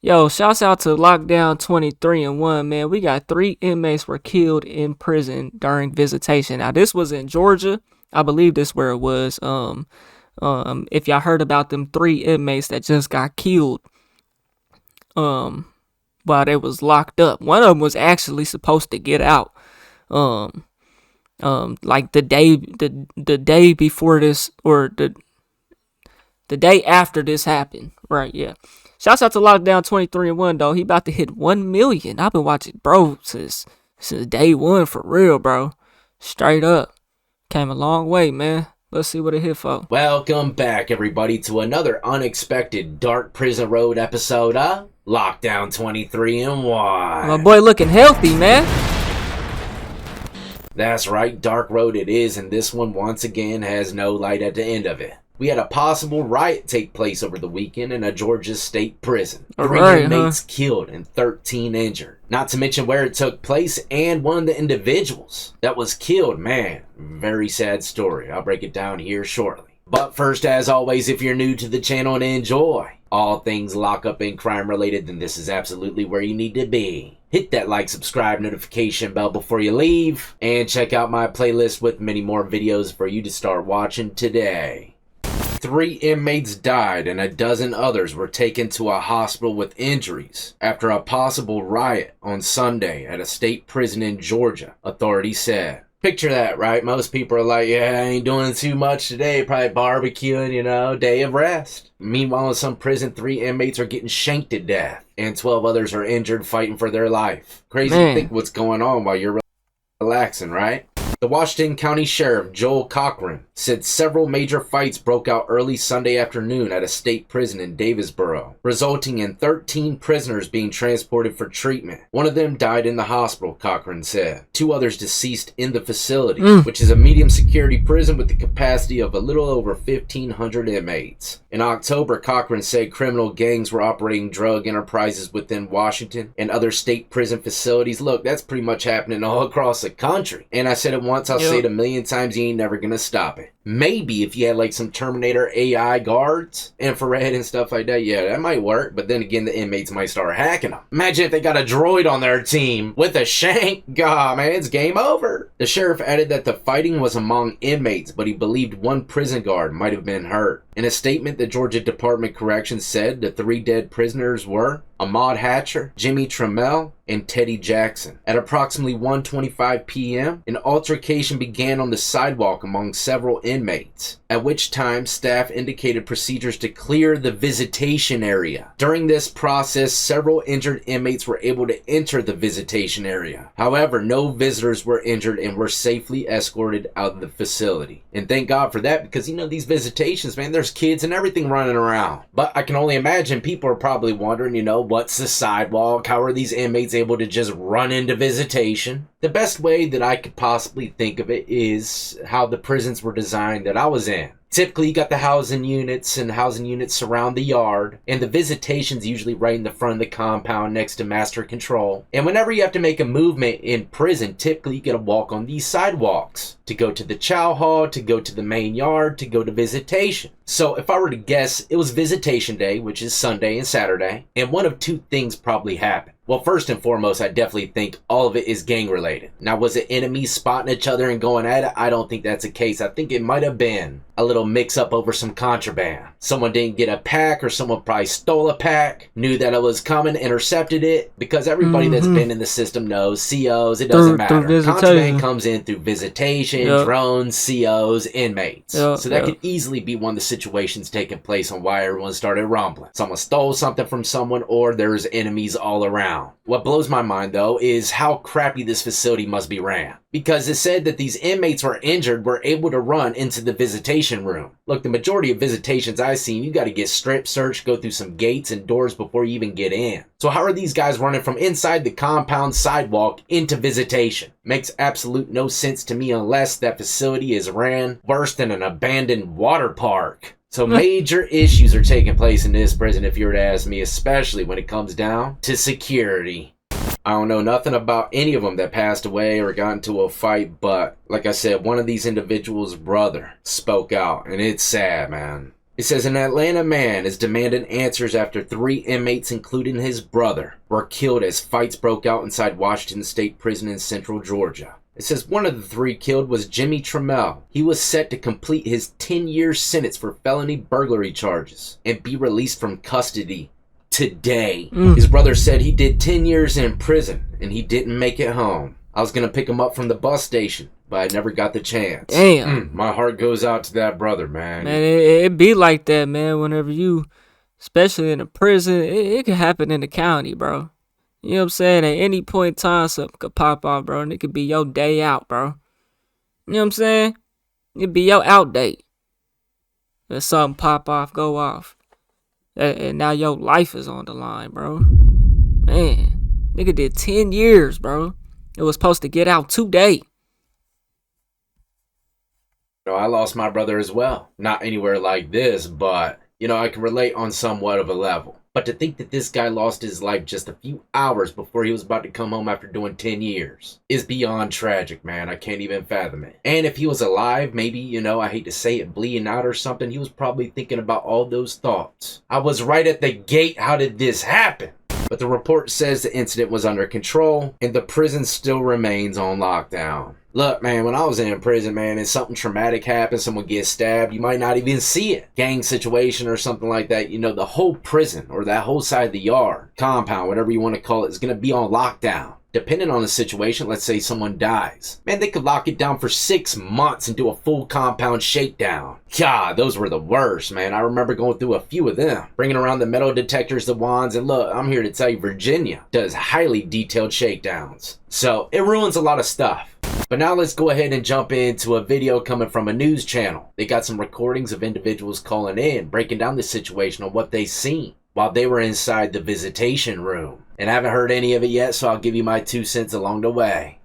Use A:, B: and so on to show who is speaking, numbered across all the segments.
A: Yo, shouts out to Lockdown 23 and 1, man. We got 3 inmates were killed in prison during visitation. Now, this was in Georgia. I believe this where it was. If y'all heard about them 3 inmates that just got killed, um, while they was locked up. One of them was actually supposed to get out. Um, like the day before this, or the day after this happened. Right, yeah. Shouts out to Lockdown 23 and 1 though. He about to hit 1 million. I've been watching bro since day one for real, bro. Straight up. Came a long way, man. Let's see what it hit for.
B: Welcome back, everybody, to another unexpected Dark Prison Road episode of Lockdown 23 and 1.
A: My boy looking healthy, man.
B: That's right, Dark Road it is, and this one once again has no light at the end of it. We had a possible riot take place over the weekend in a Georgia state prison. 3 inmates killed and 13 injured. Not to mention where it took place and one of the individuals that was killed. Man, very sad story. I'll break it down here shortly. But first, as always, if you're new to the channel and enjoy all things lockup and crime related, then this is absolutely where you need to be. Hit that like, subscribe, notification bell before you leave, and check out my playlist with many more videos for you to start watching today. 3 inmates died and a dozen others were taken to a hospital with injuries after a possible riot on Sunday at a state prison in Georgia, authorities said. Picture that, right? Most people are like, yeah, I ain't doing too much today, probably barbecuing, day of rest. Meanwhile, in some prison, 3 inmates are getting shanked to death and 12 others are injured fighting for their life. Crazy to think what's going on while you're relaxing, right? The Washington County Sheriff, Joel Cochran, said several major fights broke out early Sunday afternoon at a state prison in Davisboro, resulting in 13 prisoners being transported for treatment. One of them died in the hospital, Cochran said. 2 others deceased in the facility, which is a medium security prison with the capacity of a little over 1,500 inmates. In October, Cochran said criminal gangs were operating drug enterprises within Washington and other state prison facilities. Look, that's pretty much happening all across the country. And I said it once, I'll say it a million times, you ain't never gonna stop it. Maybe if you had like some Terminator AI guards, infrared and stuff like that, yeah, that might work. But then again, the inmates might start hacking them. Imagine if they got a droid on their team with a shank. God, man, it's game over. The sheriff added that the fighting was among inmates, but he believed one prison guard might have been hurt. In a statement, the Georgia Department of Corrections said the 3 dead prisoners were Ahmaud Hatcher, Jimmy Trammell, and Teddy Jackson. At approximately 1:25 p.m., an altercation began on the sidewalk among several inmates, at which time staff indicated procedures to clear the visitation area. During this process, several injured inmates were able to enter the visitation area. However, no visitors were injured and were safely escorted out of the facility. And thank God for that, because these visitations, man, there's kids and everything running around. But I can only imagine people are probably wondering, what's the sidewalk? How are these inmates able to just run into visitation? The best way that I could possibly think of it is how the prisons were designed that I was in. Typically, you got the housing units, and housing units surround the yard, and the visitation's usually right in the front of the compound next to master control. And whenever you have to make a movement in prison, typically you gotta walk on these sidewalks to go to the chow hall, to go to the main yard, to go to visitation. So if I were to guess, it was visitation day, which is Sunday and Saturday, and one of 2 things probably happened. Well, first and foremost, I definitely think all of it is gang related. Now, was it enemies spotting each other and going at it? I don't think that's the case. I think it might have been a little mix up over some contraband. Someone didn't get a pack, or someone probably stole a pack, knew that it was coming, intercepted it, because everybody that's been in the system knows COs, it doesn't matter. Contraband comes in through visitation, drones, COs, inmates. So that could easily be one of the situations taking place on why everyone started rumbling. Someone stole something from someone, or there's enemies all around. What blows my mind, though, is how crappy this facility must be ran. Because it said that these inmates were injured were able to run into the visitation room. Look, the majority of visitations I've seen, you got to get strip searched, go through some gates and doors before you even get in. So how are these guys running from inside the compound sidewalk into visitation? Makes absolute no sense to me unless that facility is ran worse than an abandoned water park. So major issues are taking place in this prison, if you were to ask me, especially when it comes down to security. I don't know nothing about any of them that passed away or got into a fight, but like I said, one of these individuals' brother spoke out, and it's sad, man. It says an Atlanta man is demanding answers after 3 inmates, including his brother, were killed as fights broke out inside Washington State Prison in central Georgia. It says one of the 3 killed was Jimmy Trammell. He was set to complete his 10-year sentence for felony burglary charges and be released from custody today. His brother said he did 10 years in prison and he didn't make it home. I was going to pick him up from the bus station, but I never got the chance.
A: Damn.
B: My heart goes out to that brother, man.
A: Man, it be like that, man, whenever you, especially in a prison, it could happen in the county, bro. You know what I'm saying? At any point in time, something could pop off, bro, and it could be your day out, bro. You know what I'm saying? It'd be your out date. If something pop off, go off. And now your life is on the line, bro. Man, nigga did 10 years, bro. It was supposed to get out today.
B: I lost my brother as well. Not anywhere like this, but, I can relate on somewhat of a level. But to think that this guy lost his life just a few hours before he was about to come home after doing 10 years is beyond tragic, man. I can't even fathom it. And if he was alive, maybe, I hate to say it, bleeding out or something, he was probably thinking about all those thoughts. I was right at the gate. How did this happen? But the report says the incident was under control and the prison still remains on lockdown. Look, man, when I was in prison, man, and something traumatic happens, someone gets stabbed, you might not even see it. Gang situation or something like that, the whole prison or that whole side of the yard, compound, whatever you want to call it, is going to be on lockdown. Depending on the situation, let's say someone dies. Man, they could lock it down for 6 months and do a full compound shakedown. God, those were the worst, man. I remember going through a few of them. Bringing around the metal detectors, the wands, and look, I'm here to tell you, Virginia does highly detailed shakedowns. So, it ruins a lot of stuff. But now let's go ahead and jump into a video coming from a news channel. They got some recordings of individuals calling in, breaking down the situation on what they seen while they were inside the visitation room. And I haven't heard any of it yet, so I'll give you my 2 cents along the way.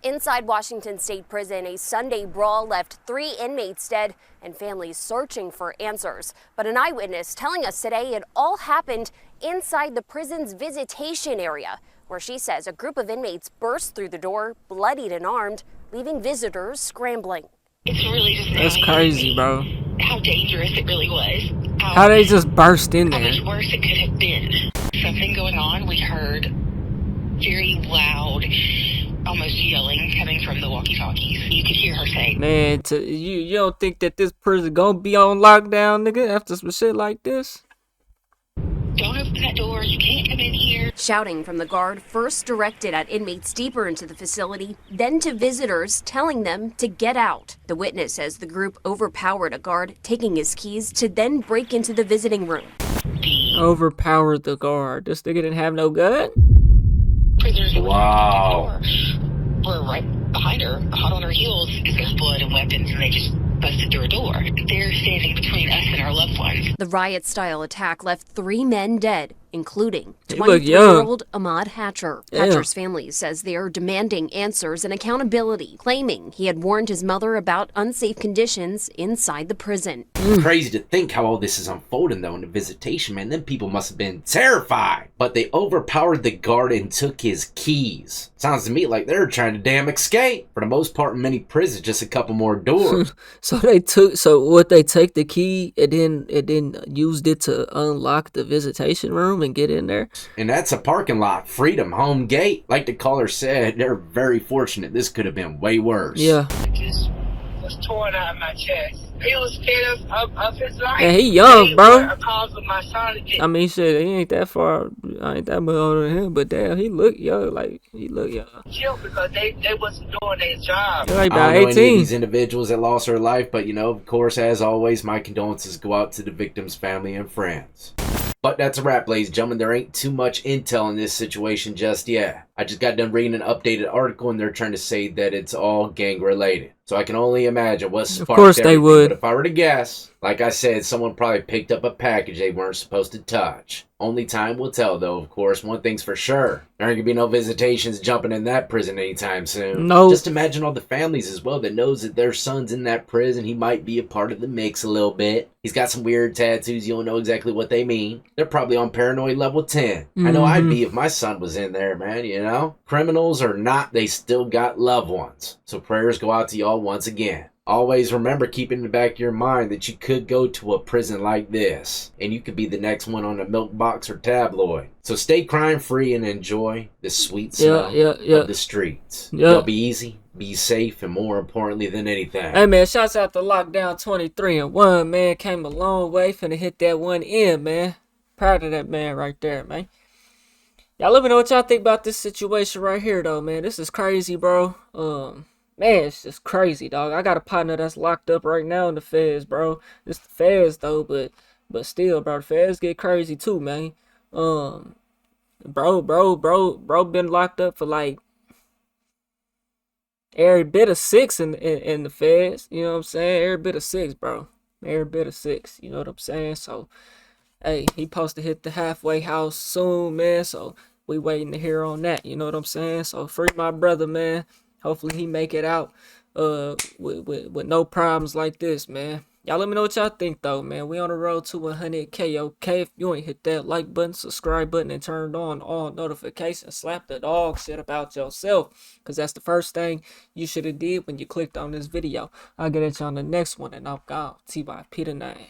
C: Inside Washington State Prison, a Sunday brawl left 3 inmates dead and families searching for answers. But an eyewitness telling us today it all happened inside the prison's visitation area, where she says a group of inmates burst through the door, bloodied and armed, leaving visitors scrambling.
D: It's really just
A: That's crazy, bro.
D: How dangerous it really was.
A: How they just burst in
D: How
A: there.
D: much worse it could have been. Something going on. We heard very loud, almost yelling coming from the walkie-talkies. You could hear her say,
A: Man, you don't think that this prison gonna be on lockdown, nigga, after some shit like this?
D: "Don't open that door. You can't come in here."
C: Shouting from the guard, first directed at inmates deeper into the facility, then to visitors, telling them to get out. The witness says the group overpowered a guard, taking his keys to then break into the visiting room.
A: Overpowered the guard. This nigga didn't have no gun?
D: Prisoners
B: Wow.
D: were right behind her, hot on her heels. There's blood and weapons, and they just busted through a door. They're standing between us and our loved ones.
C: The riot-style attack left 3 men dead, including
A: He look young.
C: 23-year-old Ahmad Hatcher.
A: Yeah.
C: Hatcher's family says they are demanding answers and accountability, claiming he had warned his mother about unsafe conditions inside the prison.
B: Crazy to think how all this is unfolding, though, in the visitation, man. Them people must have been terrified. But they overpowered the guard and took his keys. Sounds to me like they're trying to damn escape. For the most part, in many prisons, just a couple more doors.
A: So what they take the key and then used it to unlock the visitation room and get in there?
B: And that's a parking lot. Freedom, home gate. Like the caller said, they're very fortunate. This could have been way worse.
A: Yeah.
E: It just was torn out of my chest. He was scared of his life.
A: Yeah, he young, bro.
E: A cause of my son to get
A: I mean, shit, he ain't that far. I ain't that much older than him, but damn, he look young. Like, he look young.
E: killed because they wasn't doing their job.
A: He like
B: I
A: about
B: don't know any of
A: 18.
B: these individuals that lost their life, but of course, as always, my condolences go out to the victim's family and friends. But that's a wrap, ladies and gentlemen. There ain't too much intel in this situation just yet. I just got done reading an updated article, and they're trying to say that it's all gang-related. So I can only imagine what sparked
A: course they
B: everything.
A: would.
B: But if I were to guess, like I said, someone probably picked up a package they weren't supposed to touch. Only time will tell, though, of course. One thing's for sure. There ain't gonna be no visitations jumping in that prison anytime soon.
A: No.
B: Just imagine all the families as well that knows that their son's in that prison. He might be a part of the mix a little bit. He's got some weird tattoos. You don't know exactly what they mean. They're probably on paranoid level 10. I know I'd be if my son was in there, man, Criminals or not, they still got loved ones. So prayers go out to y'all once again. Always remember, keep in the back of your mind that you could go to a prison like this, and you could be the next one on a milk box or tabloid. So stay crime free and enjoy the sweet smell of the streets. Y'all be easy, be safe, and more importantly than anything.
A: Hey man, shouts out to Lockdown 23 and 1, man. Came a long way, finna hit that 1M, man. Proud of that man right there, man. Y'all let me know what y'all think about this situation right here, though, man. This is crazy, bro. Man, it's just crazy, dog. I got a partner that's locked up right now in the feds, bro. It's the feds, though, but still, bro, the feds get crazy too, man. Bro been locked up for like every bit of 6 in the feds. You know what I'm saying? Every bit of 6, bro. Every bit of 6. You know what I'm saying? So, hey, he supposed to hit the halfway house soon, man. So we waiting to hear on that. You know what I'm saying? So free my brother, man. Hopefully he make it out with no problems like this, man. Y'all let me know what y'all think, though, man. We on the road to 100K, okay? If you ain't hit that like button, subscribe button, and turned on all notifications, slap the dog shit about yourself, because that's the first thing you should have did when you clicked on this video. I'll get at you on the next one, and I'm gone. TYP the name.